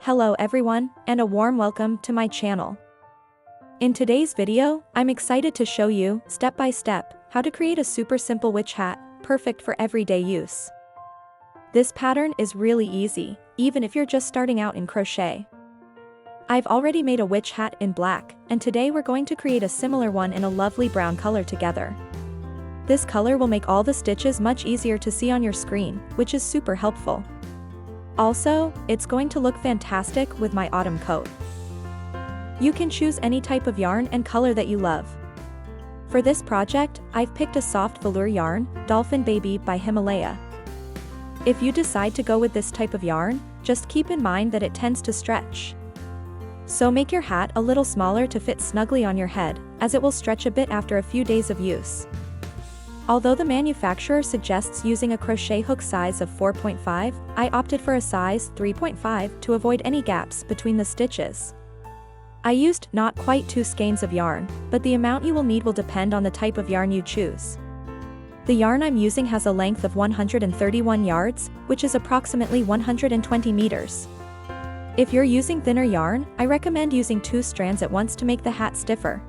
Hello everyone, and a warm welcome to my channel. In today's video, I'm excited to show you, step by step, how to create a super simple witch hat, perfect for everyday use. This pattern is really easy, even if you're just starting out in crochet. I've already made a witch hat in black, and today we're going to create a similar one in a lovely brown color together. This color will make all the stitches much easier to see on your screen, which is super helpful. Also, it's going to look fantastic with my autumn coat. You can choose any type of yarn and color that you love. For this project, I've picked a soft velour yarn, Dolphin Baby by Himalaya. If you decide to go with this type of yarn, just keep in mind that it tends to stretch. So make your hat a little smaller to fit snugly on your head, as it will stretch a bit after a few days of use. Although the manufacturer suggests using a crochet hook size of 4.5, I opted for a size 3.5 to avoid any gaps between the stitches. I used not quite 2 skeins of yarn, but the amount you will need will depend on the type of yarn you choose. The yarn I'm using has a length of 131 yards, which is approximately 120 meters. If you're using thinner yarn, I recommend using 2 strands at once to make the hat stiffer.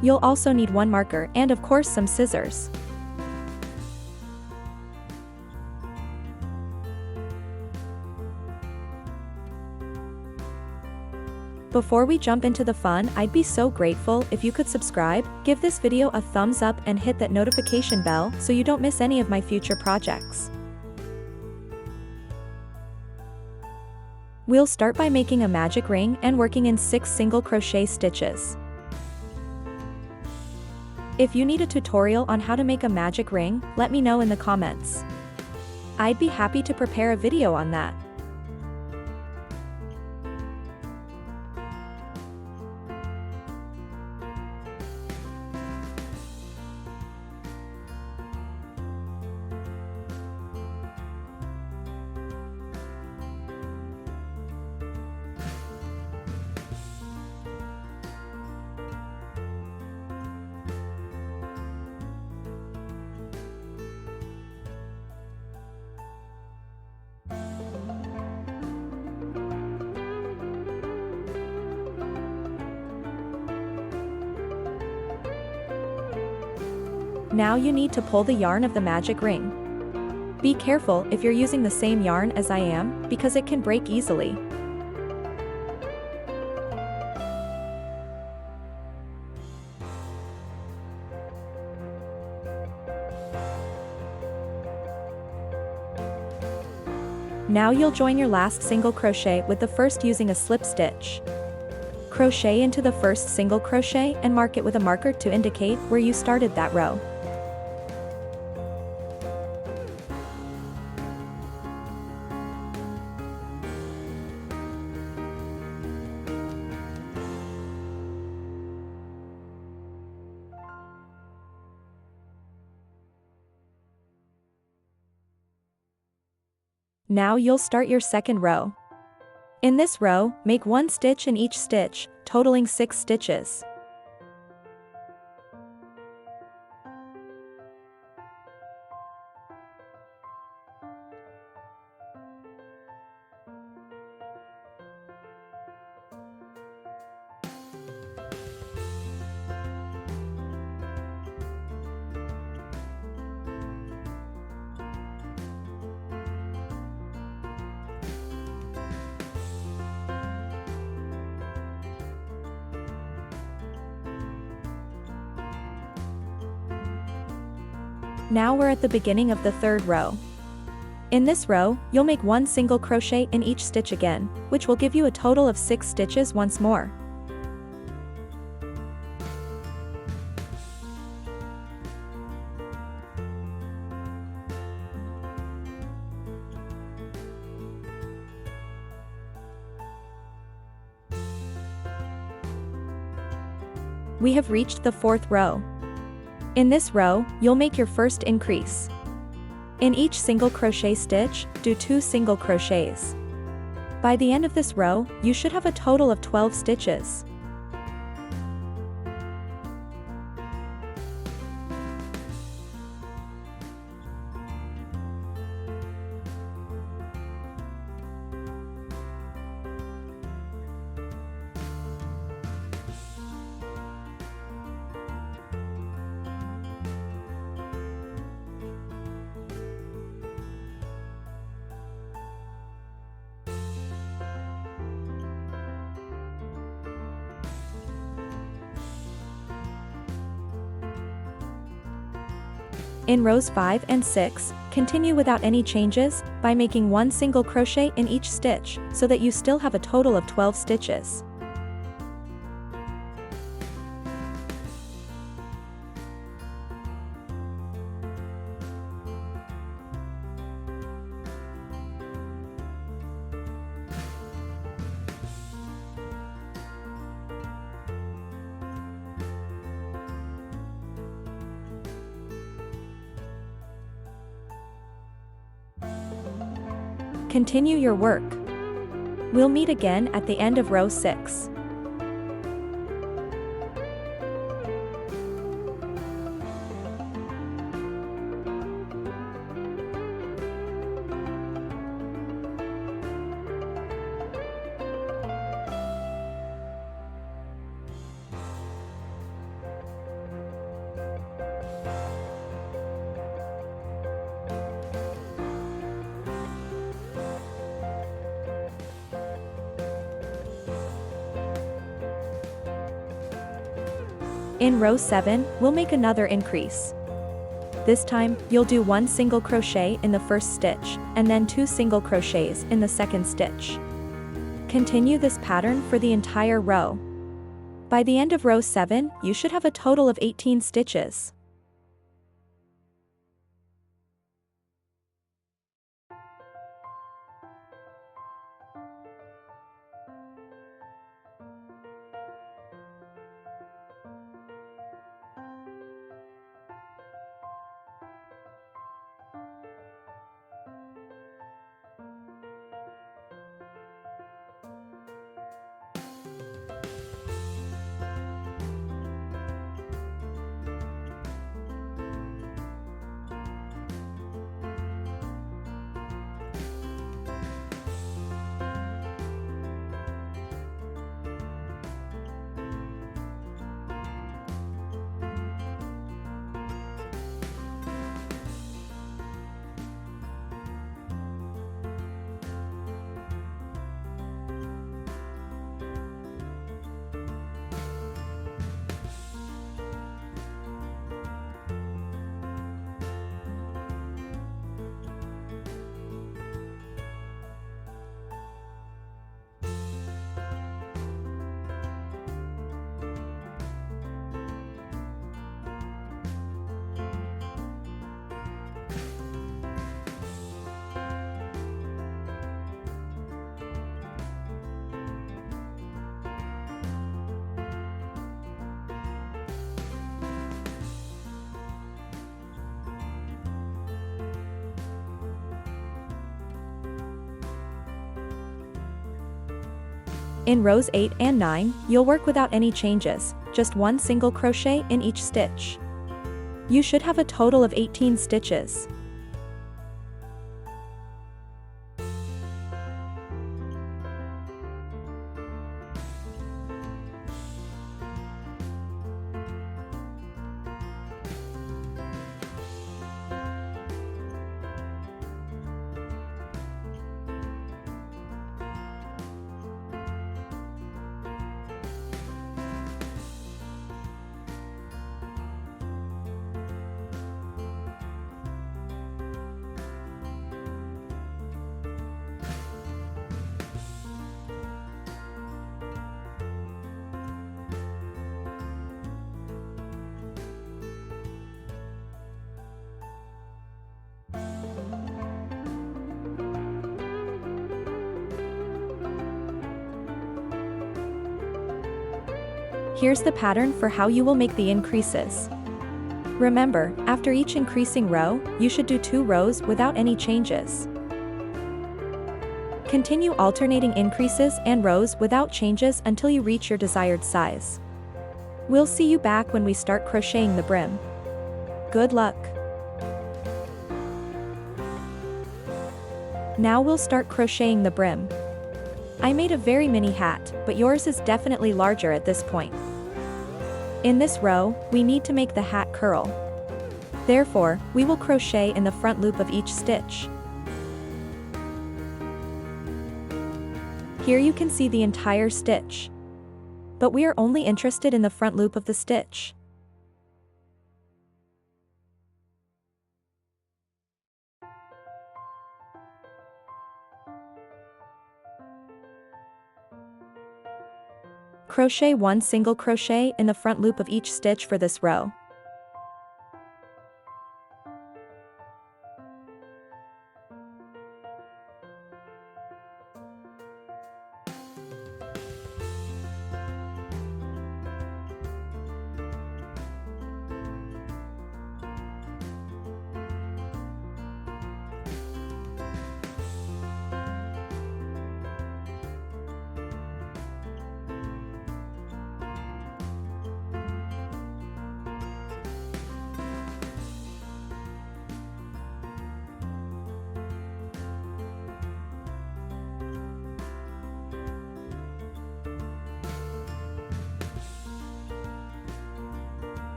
You'll also need one marker and of course some scissors. Before we jump into the fun, I'd be so grateful if you could subscribe, give this video a thumbs up and hit that notification bell so you don't miss any of my future projects. We'll start by making a magic ring and working in 6 single crochet stitches. If you need a tutorial on how to make a magic ring, let me know in the comments. I'd be happy to prepare a video on that. Now you need to pull the yarn of the magic ring. Be careful if you're using the same yarn as I am, because it can break easily. Now you'll join your last single crochet with the first using a slip stitch. Crochet into the first single crochet and mark it with a marker to indicate where you started that row. Now you'll start your second row. In this row, make 1 stitch in each stitch, totaling 6 stitches. Now we're at the beginning of the third row. In this row, you'll make 1 single crochet in each stitch again, which will give you a total of 6 stitches once more. We have reached the 4th row. In this row, you'll make your first increase. In each single crochet stitch, do 2 single crochets. By the end of this row, you should have a total of 12 stitches. In rows 5 and 6, continue without any changes, by making one single crochet in each stitch, so that you still have a total of 12 stitches. Continue your work. We'll meet again at the end of row 6. In row 7, we'll make another increase. This time, you'll do one single crochet in the first stitch, and then 2 single crochets in the second stitch. Continue this pattern for the entire row. By the end of row 7, you should have a total of 18 stitches. In rows 8 and 9, you'll work without any changes, just one single crochet in each stitch. You should have a total of 18 stitches. Here's the pattern for how you will make the increases. Remember, after each increasing row, you should do 2 rows without any changes. Continue alternating increases and rows without changes until you reach your desired size. We'll see you back when we start crocheting the brim. Good luck! Now we'll start crocheting the brim. I made a very mini hat, but yours is definitely larger at this point. In this row, we need to make the hat curl. Therefore, we will crochet in the front loop of each stitch. Here you can see the entire stitch. But we are only interested in the front loop of the stitch. Crochet 1 single crochet in the front loop of each stitch for this row.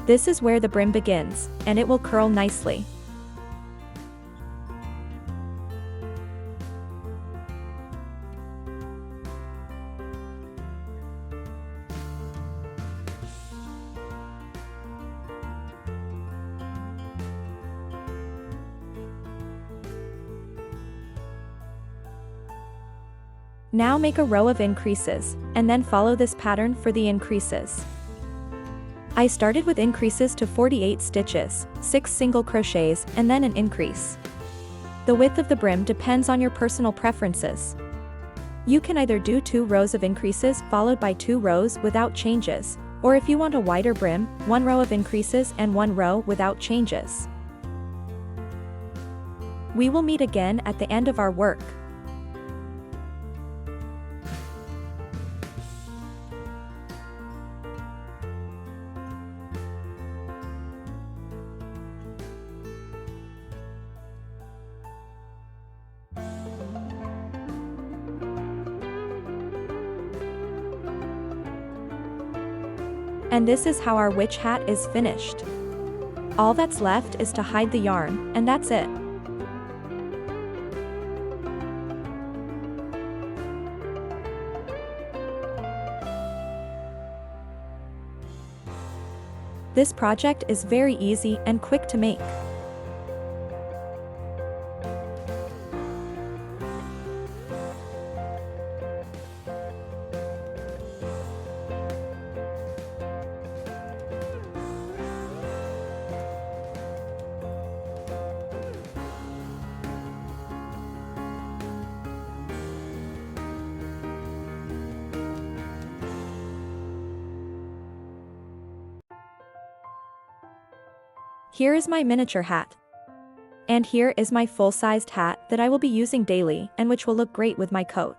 This is where the brim begins, and it will curl nicely. Now make a row of increases, and then follow this pattern for the increases. I started with increases to 48 stitches, 6 single crochets, and then an increase. The width of the brim depends on your personal preferences. You can either do 2 rows of increases followed by 2 rows without changes, or if you want a wider brim, 1 row of increases and 1 row without changes. We will meet again at the end of our work. And this is how our witch hat is finished. All that's left is to hide the yarn, and that's it. This project is very easy and quick to make. Here is my miniature hat. And here is my full-sized hat that I will be using daily and which will look great with my coat.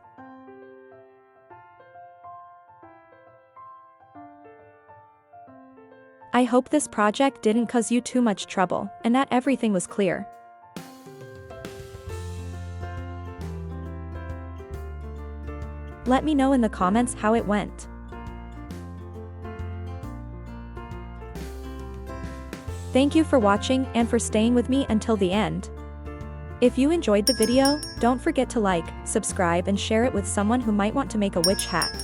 I hope this project didn't cause you too much trouble and that everything was clear. Let me know in the comments how it went. Thank you for watching and for staying with me until the end. If you enjoyed the video, don't forget to like, subscribe and share it with someone who might want to make a witch hat.